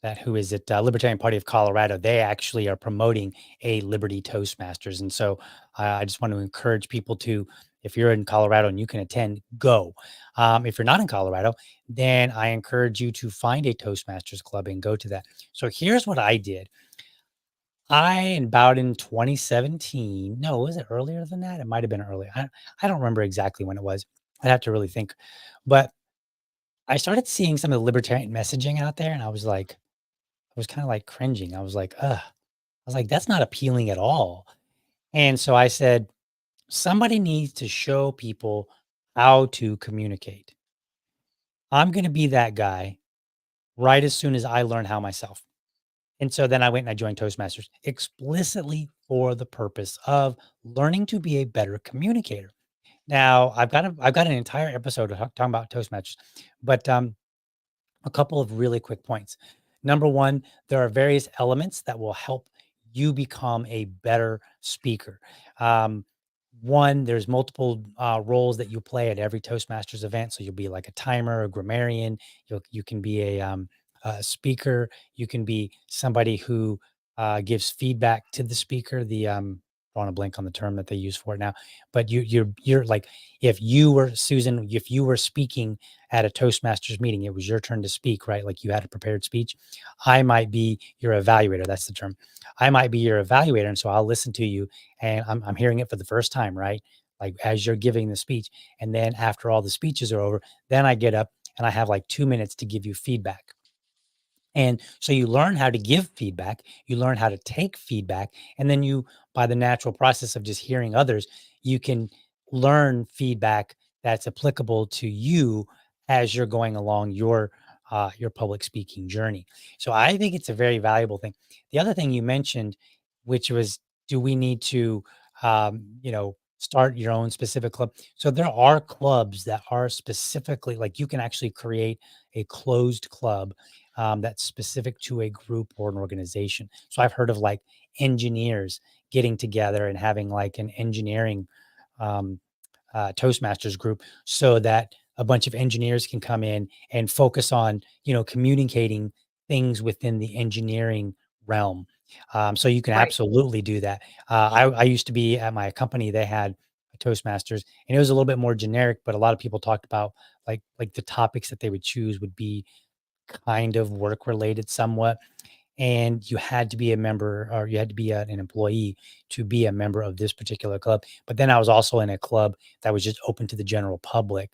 that who is it, Libertarian Party of Colorado, they actually are promoting a Liberty Toastmasters. And so I just want to encourage people to, if you're in Colorado and you can attend, go. If you're not in Colorado, then I encourage you to find a Toastmasters club and go to that. So here's what I did. About in 2017, no, was it earlier than that? It might have been earlier. I don't remember exactly when it was. I'd have to really think. But I started seeing some of the libertarian messaging out there, and I was kind of like cringing. I was like, ugh. I was like, that's not appealing at all. And so I said, somebody needs to show people how to communicate. I'm going to be that guy right as soon as I learn how myself. And so then I went and I joined Toastmasters explicitly for the purpose of learning to be a better communicator. Now, I've got an entire episode talking about Toastmasters, but a couple of really quick points. Number one, there are various elements that will help you become a better speaker. Um, One, there's multiple roles that you play at every Toastmasters event. So you'll be like a timer, a grammarian. You can be a speaker. You can be somebody who gives feedback to the speaker. Drawing a blank on the term that they use for it now, but you're like, if you were Susan, if you were speaking at a Toastmasters meeting, it was your turn to speak, right? Like you had a prepared speech. I might be your evaluator. That's the term. I might be your evaluator. And so I'll listen to you and I'm hearing it for the first time, right? Like as you're giving the speech. And then after all the speeches are over, then I get up and I have like 2 minutes to give you feedback. And so you learn how to give feedback, you learn how to take feedback, and then you, by the natural process of just hearing others, you can learn feedback that's applicable to you as you're going along your public speaking journey. So I think it's a very valuable thing. The other thing you mentioned, which was, do we need to, start your own specific club? So there are clubs that are specifically like you can actually create a closed club that's specific to a group or an organization. So I've heard of like engineers getting together and having like an engineering um, Toastmasters group so that a bunch of engineers can come in and focus on, communicating things within the engineering realm. So you can Right. absolutely do that. I used to be at my company, they had a Toastmasters and it was a little bit more generic, but a lot of people talked about like the topics that they would choose would be kind of work related somewhat. And you had to be a member or you had to be an employee to be a member of this particular club. But then I was also in a club that was just open to the general public.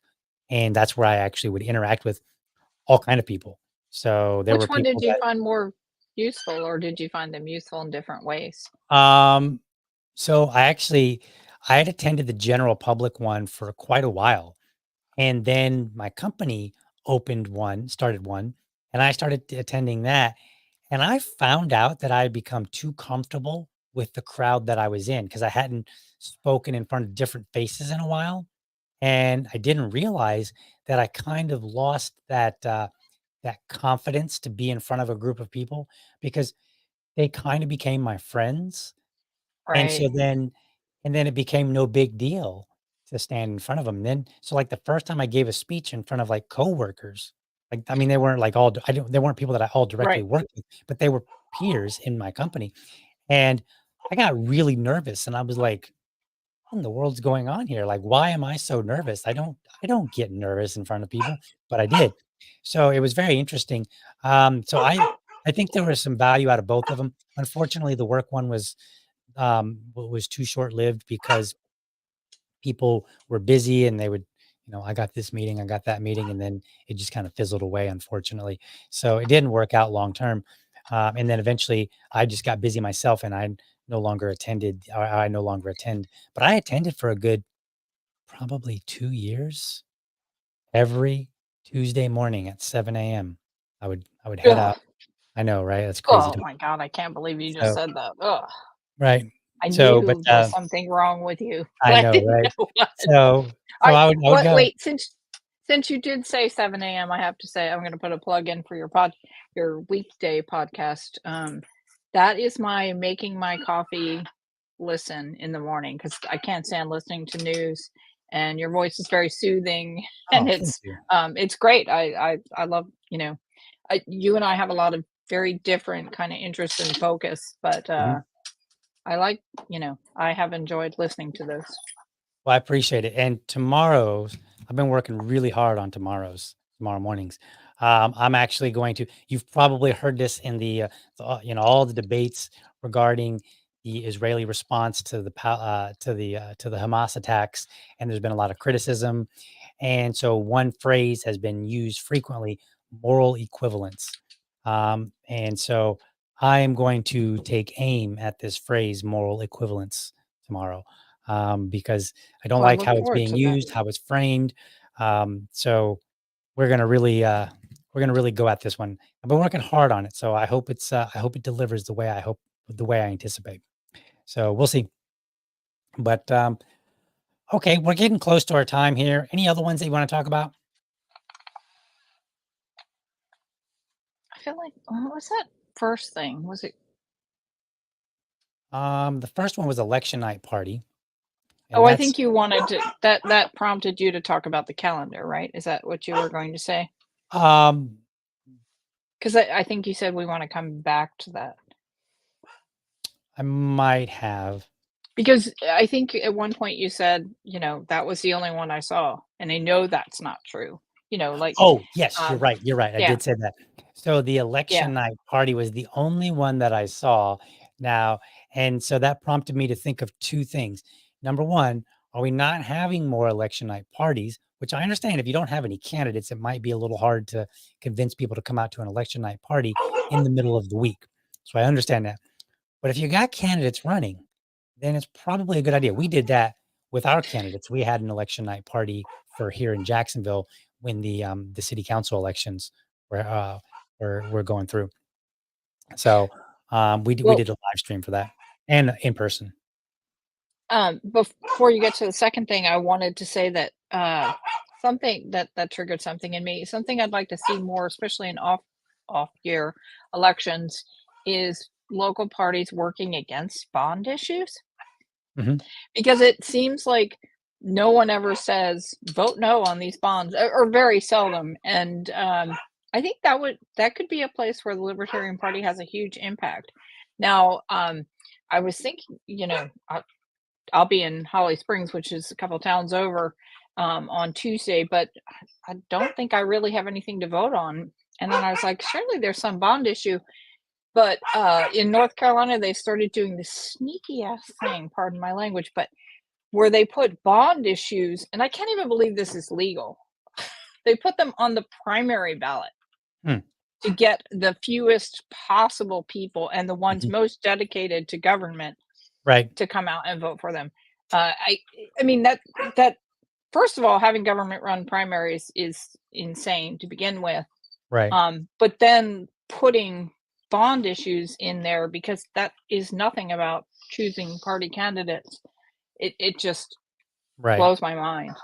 And that's where I actually would interact with all kind of people. So there Which were one did people you find more useful, or did you find them useful in different ways? that so I had attended the general public one for quite a while. And then my company started one, and I started attending that. And I found out that I had become too comfortable with the crowd that I was in because I hadn't spoken in front of different faces in a while. And I didn't realize that I kind of lost that confidence to be in front of a group of people because they kind of became my friends and Right. then it became no big deal to stand in front of them. Then so, like, the first time I gave a speech in front of, like, coworkers, like, I mean, they weren't, like, all I don't they weren't people that I all directly Right. worked with, but they were peers in my company, and I got really nervous, and I was like, "What in the world's going on here? Like, why am I so nervous? I don't get nervous in front of people," but I did. So, it was very interesting. So I think there was some value out of both of them. Unfortunately, the work one was too short lived because people were busy and they would, I got this meeting, I got that meeting, and then it just kind of fizzled away, unfortunately. So it didn't work out long term. And then eventually I just got busy myself and I no longer attended, or I no longer attend, but I attended for a good probably 2 years. Every Tuesday morning at 7 a.m. I would head Ugh. out. I know, right? That's crazy Oh to my God, I can't believe you just so said that. Ugh. right. I So, but, knew there was something wrong with you, I but I know, didn't right? know what. So I I would what go. wait, since you did say 7 AM, I have to say I'm gonna put a plug in for your weekday podcast. That is my making my coffee listen in the morning because I can't stand listening to news, and your voice is very soothing, and Oh, thank you. it's great. I love, you and I have a lot of very different kinda interests and focus, but, Mhm. I like, I have enjoyed listening to those. Well, I appreciate it. And tomorrow's, I've been working really hard on tomorrow mornings. I'm actually going to, you've probably heard this in all the debates regarding the Israeli response to the Hamas attacks. And there's been a lot of criticism. And so one phrase has been used frequently, moral equivalence. And so I am going to take aim at this phrase, moral equivalence, tomorrow, because I don't Well, I like look how it's forward being to that. used, how it's framed. So we're gonna really go at this one. I've been working hard on it, so I hope it delivers the way I anticipate. So we'll see. But okay, we're getting close to our time here. Any other ones that you want to talk about? I feel like what was that first thing? Was it The first one was election night party, Oh, and I that's think you wanted to that prompted you to talk about the calendar, right? Is that what you were going to say? um 'Cause I think you said we wanna come back to that. I might have. Because I think at one point you said, "That was the only one I saw," and I know that's not true. Like, Oh, yes, you're um right, you're right, I yeah, did say that. So the yeah. election night party was the only one that I saw now, and so that prompted me to think of 2 things. Number 1, are we not having more election night parties? Which I understand if you don't have any candidates, it might be a little hard to convince people to come out to an election night party in the middle of the week. So I understand that. But if you got candidates running, then it's probably a good idea. We did that with our candidates. We had an election night party for here in Jacksonville when the city council elections were going through. So we Well, did a live stream for that and in person. before you get to the second thing, I wanted to say that, something that triggered something in me, something I'd like to see more, especially in off year elections, is local parties working against bond issues. Mhm. Because it seems like no one ever says, "Vote no on these bonds," or very seldom, and, I think that could be a place where the Libertarian Party has a huge impact. Now, I was thinking, I'll be in Holly Springs, which is a couple towns over, on Tuesday, but I don't think I really have anything to vote on, and then I was like, "Surely there's some bond issue," but, in North Carolina, they started doing this sneaky ass thing, pardon my language, but where they put bond issues, and I can't even believe this is legal. They put them on the primary ballot Hmm. to get the fewest possible people and the ones Mhm. most dedicated to government Right. to come out and vote for them. I mean that first of all, having government run primaries is insane to begin with. Right. But then putting bond issues in there because that is nothing about choosing party candidates. It just Right. blows my mind.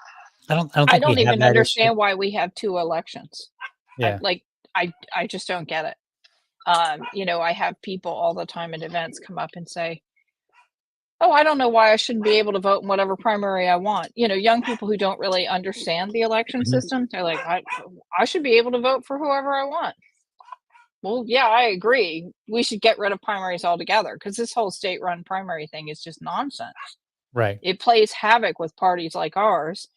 I don't I think we don't have even that issue. understand why we have 2 elections. I Yeah. like, I just don't get it. I have people all the time at events come up and say, "Oh, I don't know why I shouldn't be able to vote in whatever primary I want." Young people who don't really understand the election Mhm. system, they're like, "I should be able to vote for whoever I want." Well, yeah, I agree. We should get rid of primaries altogether because this whole state-run primary thing is just nonsense. Right. It plays havoc with parties like ours,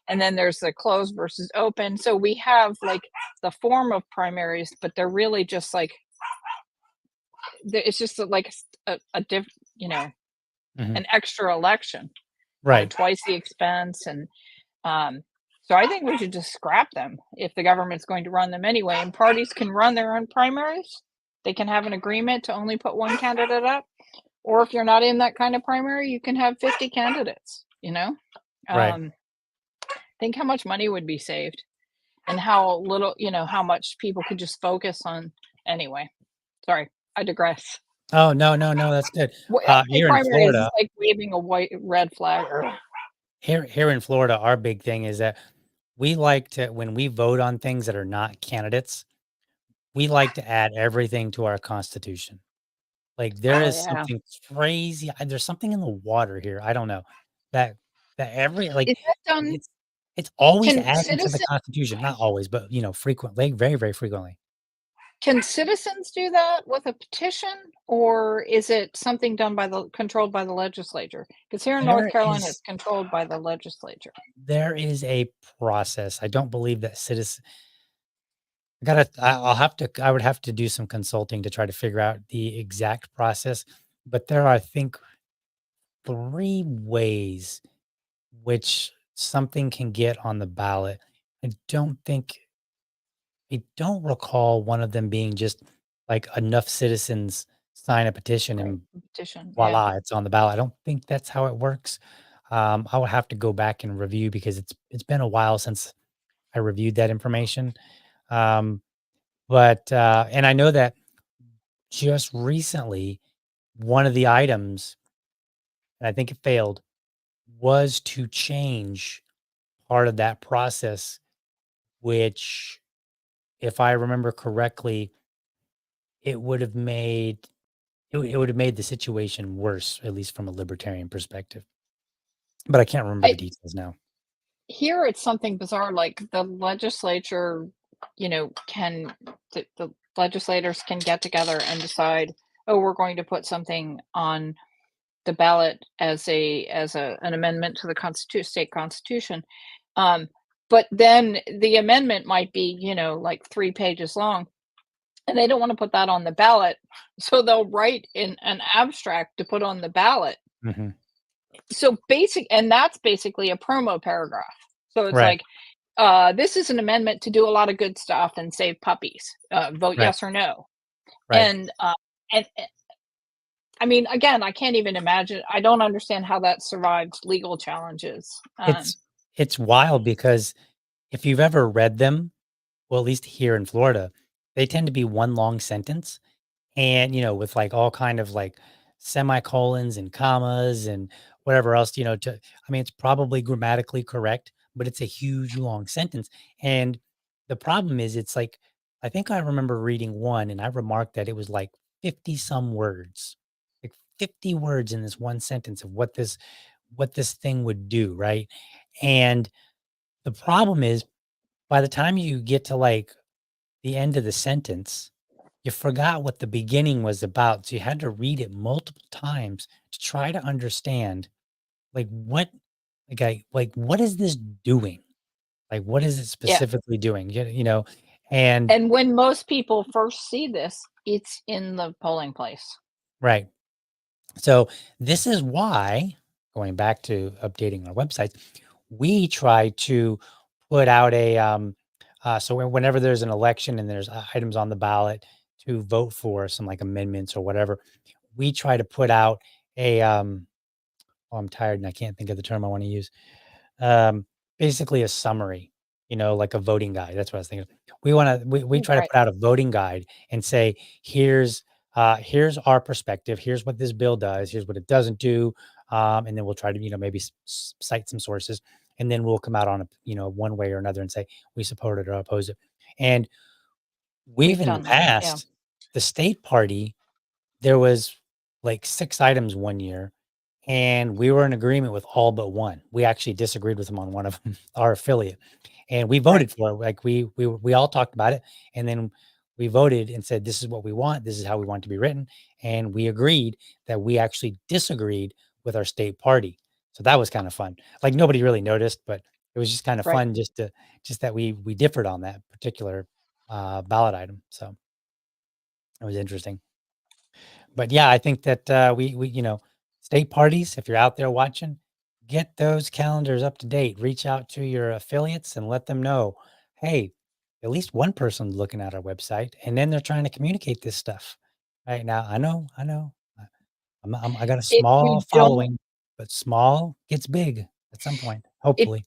and then there's the closed versus open. So we have like the form of primaries, but they're really just like it's just like a diff, you know, Mhm. an extra election. Right. twice the expense. And so I think we should just scrap them if the government's going to run them anyway. And parties can run their own primaries. They can have an agreement to only put one candidate up. Or if you're not in that kind of primary, you can have 50 candidates, you know? Right. Um, think how much money would be saved and how little, how much people could just focus on anyway. Sorry, I digress. Oh, no, no, no, that's good. What I think Here in primary is Florida, like waving a white red flag. Ugh. here in Florida, our big thing is that we like to, when we vote on things that are not candidates, we like to add everything to our constitution. Like there Oh is yeah. something crazy. There's something in the water here. I don't know that every like Is that done? it's it's always Can adding to the citizen constitution. Not always, but frequently, very, very frequently. can citizens do that with a petition, or is it something done by the controlled by the legislature? Because here in North There Carolina, is it's controlled by the legislature. there is a process. I don't believe that citizens. I'll have to. I would have to do some consulting to try to figure out the exact process. But there are, I think, three ways which something can get on the ballot. I don't think I don't recall one of them being just like enough citizens sign a petition Right. and Petition. Yeah. voila, it's on the ballot. I don't think that's how it works. I would have to go back and review because it's been a while since I reviewed that information. Um, but and I know that just recently, one of the items, and I think it failed, was to change part of that process, which, if I remember correctly, it would have made it would have made the situation worse, at least from a libertarian perspective. But I can't remember the I details now. Here it's something bizarre, like the legislature, can the legislators can get together and decide, oh, we're going to put something on the ballot as an amendment to the state constitution. Um, but then the amendment might be, like 3 pages long, and they don't want to put that on the ballot, so they'll write in an abstract to put on the ballot. Mhm. So and that's basically a promo paragraph. So it's Right, like, this is an amendment to do a lot of good stuff and save puppies. Vote right, yes or no. right. And I mean, again, I can't even imagine. I don't understand how that survived legal challenges. It's it's wild because if you've ever read them, well, at least here in Florida, they tend to be one long sentence and, with like all kind of like semicolons and commas and whatever else, I mean, it's probably grammatically correct, but it's a huge long sentence. And the problem is it's like, I think I remember reading one and I remarked that it was like 50 some words, like 50 words in this one sentence of what this thing would do, right? And the problem is by the time you get to like the end of the sentence, you forgot what the beginning was about. So you had to read it multiple times to try to understand like what is this doing? Like what is it Yeah. specifically doing? And And when most people first see this, it's in the polling place. right. So this is why, going back to updating our websites, we try to put out so whenever there's an election and there's items on the ballot to vote for some like amendments or whatever, we try to put out a oh, I'm tired and I can't think of the term I want to use. Um, basically a summary, like a voting guide. That's what I was thinking. We try to Right. put out a voting guide and say, here's our perspective. Here's what this bill does. Here's what it doesn't do. And then we'll try to, maybe cite some sources, and then we'll come out on one way or another and say we support it or oppose it. And we've We've in the done that. Yeah. past, the state party, there was like 6 items one year, and we were in agreement with all but one. We actually disagreed with them on one of them, our affiliate, and we Right. voted for it. Like we all talked about it, and then we voted and said, "This is what we want. This is how we want it to be written." And we agreed that we actually disagreed with our state party. So that was kind of fun. Like nobody really noticed, but it was just kind of Right. fun just that we differed on that particular ballot item. So it was interesting. But yeah, I think that we state parties, if you're out there watching, get those calendars up to date. Reach out to your affiliates and let them know, hey, at least one person's looking at our website, and then they're trying to communicate this stuff. Right now, I know. I got a If small you don't following, but small gets big at some point, if hopefully.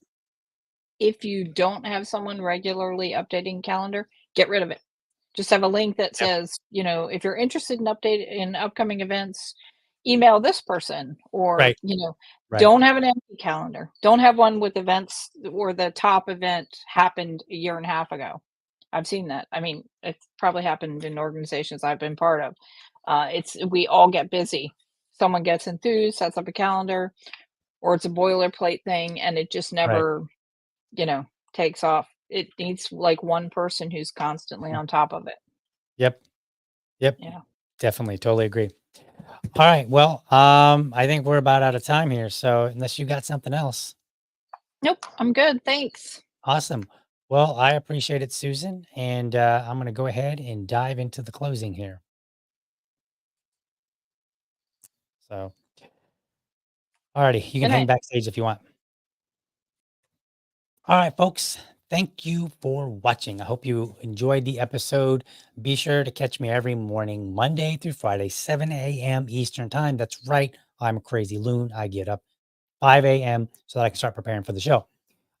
if you don't have someone regularly updating calendar, get rid of it. Just have a link that Yep. says, if you're interested in upcoming events, email this person or, Right. Right. don't have an empty calendar. Don't have one with events or the top event happened a year and a half ago. I've seen that. I mean, it's probably happened in organizations I've been part of. It's we all get busy. Someone gets enthused, sets up a calendar, or it's a boilerplate thing, and it just Right. never, you know, takes off. It needs like one person who's constantly Mhm. on top of it. Yep. Yep. Yeah. Definitely. Totally agree. All right. Well, I think we're about out of time here. So unless you got something else, Nope, I'm good. Thanks. awesome. Well, I appreciate it, Susan. And I'm going to go ahead and dive into the closing here. So, alrighty, you can Good hang night. backstage if you want. All right, folks. Thank you for watching. I hope you enjoyed the episode. Be sure to catch me every morning, Monday through Friday, 7 a.m. Eastern Time. That's right. I'm a crazy loon. I get up 5 a.m. so that I can start preparing for the show.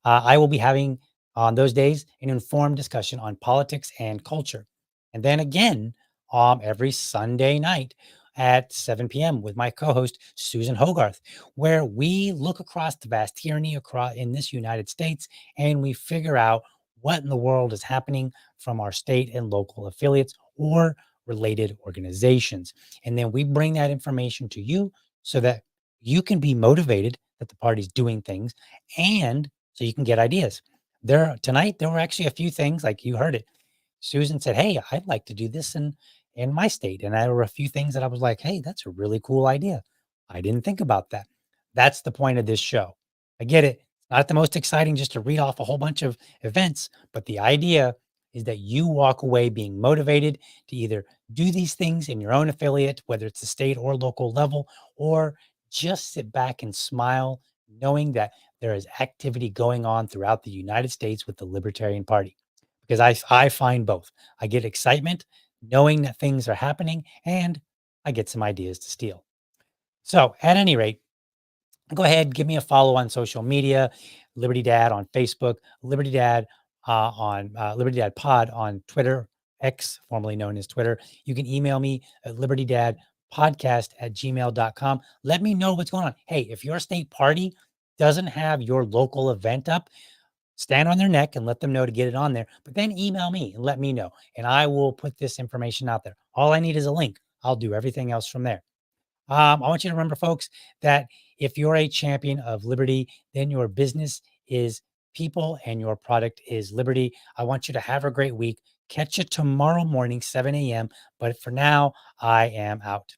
I will be having on those days an informed discussion on politics and culture. And then again, every Sunday night at 7 p.m. with my co-host Susan Hogarth, where we look across the vast tyranny across in this United States and we figure out what in the world is happening from our state and local affiliates or related organizations. And then we bring that information to you so that you can be motivated that the party's doing things and so you can get ideas. There were actually a few things like you heard it. Susan said, "Hey, I'd like to do this in my state." And there were a few things that I was like, "Hey, that's a really cool idea. I didn't think about that." That's the point of this show. I get it. Not the most exciting just to read off a whole bunch of events, but the idea is that you walk away being motivated to either do these things in your own affiliate, whether it's the state or local level, or just sit back and smile knowing that there is activity going on throughout the United States with the Libertarian Party because I find both. I get excitement knowing that things are happening and I get some ideas to steal. So, at any rate, go ahead, give me a follow on social media, Liberty Dad on Facebook, Liberty Dad on Liberty Dad Pod on Twitter, X, formerly known as Twitter. You can email me at libertydadpodcast@gmail.com. Let me know what's going on. Hey, if your state party doesn't have your local event up, stand on their neck and let them know to get it on there. But then email me and let me know, and I will put this information out there. All I need is a link. I'll do everything else from there. I want you to remember, folks, that if you're a champion of liberty, then your business is people and your product is liberty. I want you to have a great week. Catch you tomorrow morning, 7 a.m. But for now, I am out.